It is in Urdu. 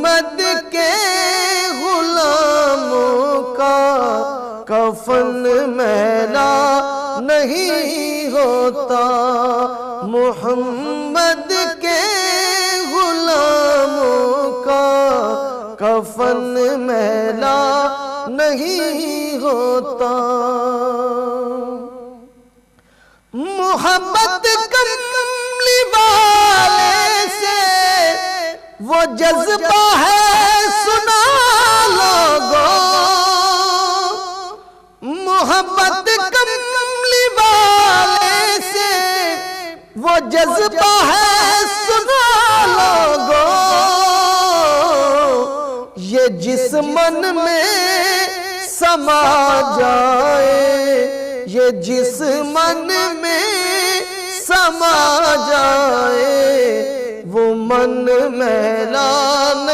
محمد کے غلاموں کا کفن میلا نہیں ہوتا، محمد کے غلاموں کا کفن میلا نہیں ہوتا۔ محبت کملی والے سے وہ جذبہ ہے سنا لوگوں، محبت کملی والے سے وہ جذبہ ہے سنا لوگوں، یہ جس من میں سما جائے، یہ جس من میں سما جائے وہ من میلا نہیں